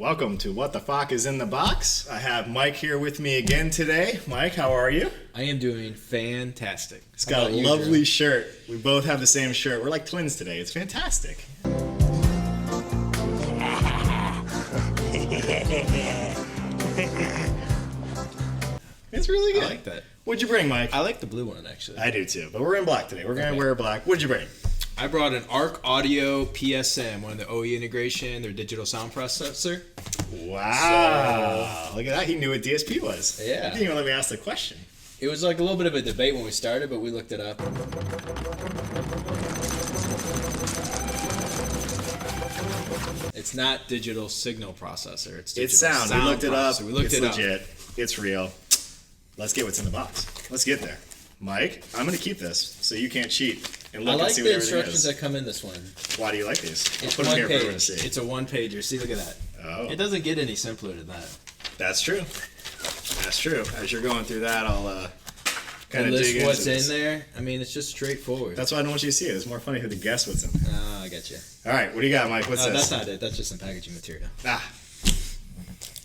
Welcome to What the Fuck is in the Box. I have Mike here with me again today. Mike, how are you? I am doing fantastic. He's got a lovely shirt. We both have the same shirt. We're like twins today. It's fantastic. It's really good. I like that. What'd you bring, Mike? I like the blue one, actually. I do too, but we're in black today. We're going to wear black. What'd you bring? I brought an Arc Audio PSM, one of the OE integration, their digital sound processor. Wow. Look at that. He knew what DSP was. Yeah. He didn't even let me ask the question. It was like a little bit of a debate when we started, but we looked it up. It's not digital signal processor. It's digital sound. We looked it up. We looked it's it legit. up. It's real. Let's get what's in the box. Let's get there. Mike, I'm going to keep this so you can't cheat and look I like and see what the everything instructions is. that come in this one. Why do you like these? It's I'll put them one here for everyone to page. see. It's a one-pager. See, look at that. Oh. It doesn't get any simpler than that. That's true. That's true. As you're going through that, I'll kind of dig into what's this. in there. I mean, it's just straightforward. That's why I don't want you to see it. It's more funny to guess what's in there. Oh, I get you. All right, what do you got, Mike? What's this? That's not it. That's just some packaging material. What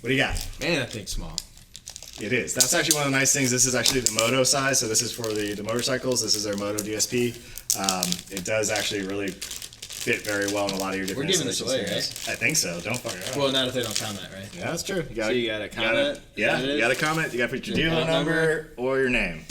do you got? Man, that thing's small. It is. That's actually one of the nice things. This is actually the moto size, so this is for the motorcycles. This is their Moto DSP. It does actually really fit very well in a lot of your different We're giving this away, scenarios. right? I think so. Don't fuck it up. Well, not if they don't comment, right? Yeah, that's true. So you got to comment? You got to comment. You got to put your dealer number or your name.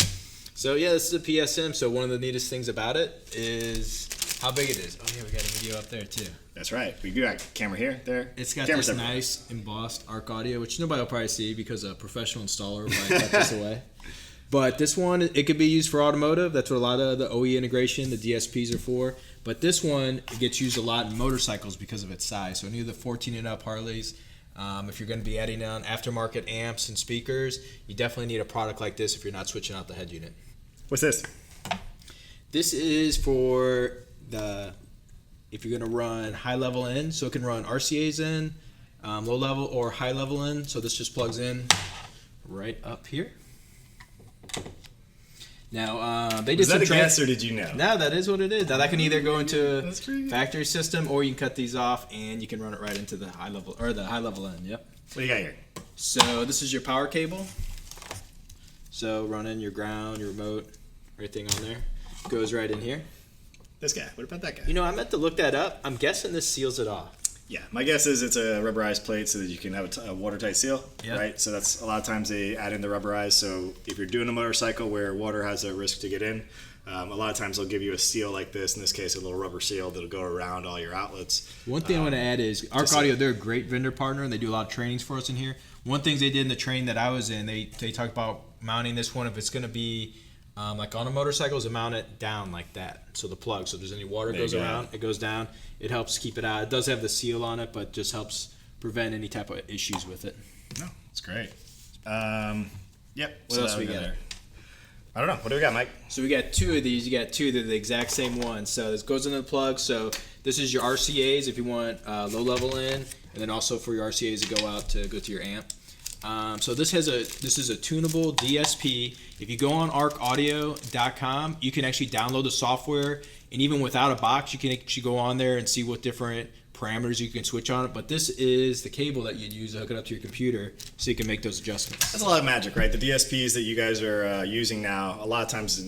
So yeah, this is a PSM. So one of the neatest things about it is how big it is. Oh yeah, we got a video up there too. That's right. We do got camera here, there. It's got Camera's this everywhere. nice embossed Arc Audio, which nobody will probably see because a professional installer will probably cut this away. But this one, it could be used for automotive. That's what a lot of the OE integration, the DSPs are for. But this one, it gets used a lot in motorcycles because of its size. So any of the 14 and up Harleys, if you're going to be adding on aftermarket amps and speakers, you definitely need a product like this if you're not switching out the head unit. What's this? This is for if you're going to run high level in, so it can run RCAs in, low level or high level in. So this just plugs in right up here. Now they did Was that a guess or did you know? No, that is what it is. Now that can either go into That's pretty good. factory system or you can cut these off and you can run it right into the high level end. Yep. What do you got here? So this is your power cable. So running your ground, your remote, everything on there goes right in here. This guy. What about that guy? You know, I meant to look that up. I'm guessing this seals it off. Yeah, my guess is it's a rubberized plate so that you can have a watertight seal, Yep. right? So that's a lot of times they add in the rubberized. So if you're doing a motorcycle where water has a risk to get in, a lot of times they'll give you a seal like this. In this case, a little rubber seal that'll go around all your outlets. One thing I want to add is Arc Audio, they're a great vendor partner and they do a lot of trainings for us in here. One thing they did in the training that I was in, they talked about mounting this one if it's going to be like on a motorcycle, is to mount it down like that. So the plug, so if there's any water goes around, it goes down. It helps keep it out. It does have the seal on it, but just helps prevent any type of issues with it. No, it's great. Yep. What else we got? I don't know. What do we got, Mike? So we got two of these. You got two. They're the exact same one. So this goes into the plug. So this is your RCAs if you want low level in, and then also for your RCAs to go to your amp. So this is a tunable DSP. If you go on arcaudio.com, you can actually download the software, and even without a box, you can actually go on there and see what different parameters you can switch on it. But this is the cable that you'd use to hook it up to your computer, so you can make those adjustments. That's a lot of magic, right? The DSPs that you guys are using now, a lot of times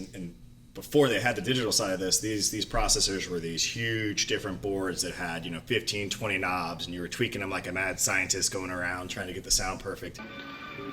before they had the digital side of this, these processors were these huge different boards that had 15, 20 knobs, and you were tweaking them like a mad scientist going around trying to get the sound perfect.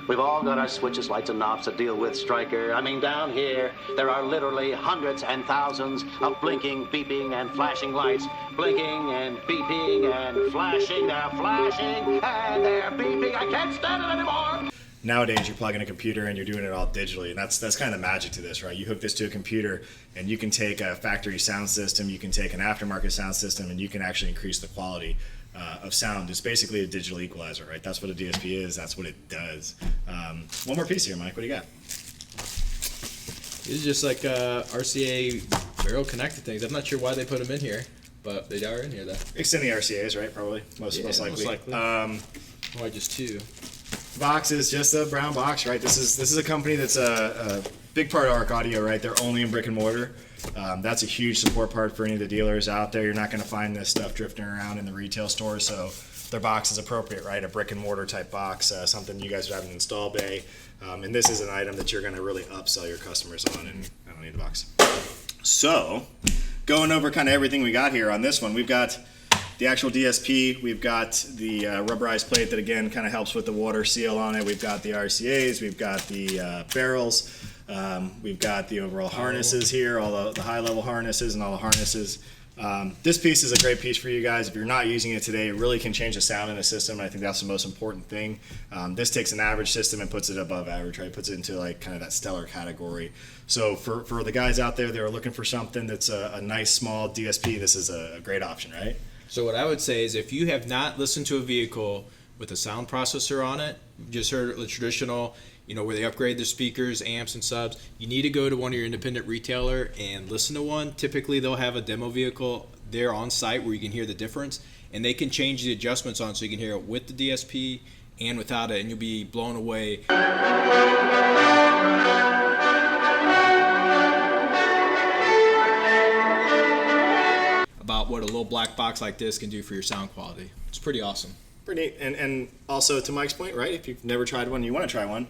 We've all got our switches, lights, and knobs to deal with, Stryker. I mean, down here, there are literally hundreds and thousands of blinking, beeping, and flashing lights. Blinking and beeping and flashing. They're flashing and they're beeping. I can't stand it anymore. Nowadays, you plug in a computer and you're doing it all digitally, and that's kind of the magic to this, right? You hook this to a computer, and you can take a factory sound system, you can take an aftermarket sound system, and you can actually increase the quality of sound. It's basically a digital equalizer, right? That's what a DSP is. That's what it does. One more piece here, Mike. What do you got? This is just like RCA barrel connected things. I'm not sure why they put them in here, but they are in here though. Extending RCAs, right? Probably most likely. Why just two? Box is just a brown box, right? This is a company that's a big part of Arc Audio, right? They're only in brick and mortar. That's a huge support part for any of the dealers out there. You're not going to find this stuff drifting around in the retail store. So their box is appropriate, right? A brick and mortar type box, something you guys would have in an install bay. And this is an item that you're going to really upsell your customers on, and I don't need the box. So, going over kind of everything we got here on this one, we've got the actual DSP, we've got the rubberized plate that again kind of helps with the water seal on it, we've got the RCAs, we've got the barrels, we've got the overall harnesses here, all the high level harnesses and all the harnesses. This piece is a great piece for you guys. If you're not using it today, it really can change the sound in the system. I think that's the most important thing. This takes an average system and puts it above average, right? Puts it into like kind of that stellar category. So for the guys out there that are looking for something that's a nice small DSP, this is a great option, right? So what I would say is if you have not listened to a vehicle with a sound processor on it, you just heard the traditional, where they upgrade their speakers, amps, and subs, you need to go to one of your independent retailer and listen to one. Typically, they'll have a demo vehicle there on site where you can hear the difference, and they can change the adjustments on so you can hear it with the DSP and without it, and you'll be blown away. About what a little black box like this can do for your sound quality. It's pretty awesome. Pretty neat. And also to Mike's point, right? If you've never tried one, you want to try one,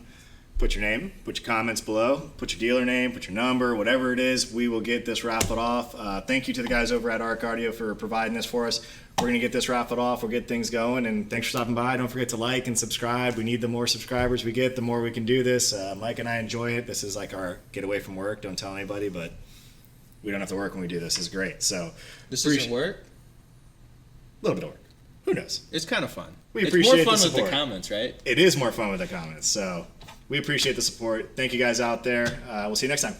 put your name, put your comments below, put your dealer name, put your number, whatever it is, we will get this raffled off. Thank you to the guys over at Arc Audio for providing this for us. We're going to get this raffled off. We'll get things going, and thanks for stopping by. Don't forget to like and subscribe. We need the more subscribers we get, the more we can do this. Mike and I enjoy it. This is like our getaway from work. Don't tell anybody, but we don't have to work when we do this. It's great. So this doesn't work? A little bit of work. Who knows? It's kind of fun. We appreciate it's more fun the with support. the comments, right? It is more fun with the comments. So we appreciate the support. Thank you guys out there. We'll see you next time.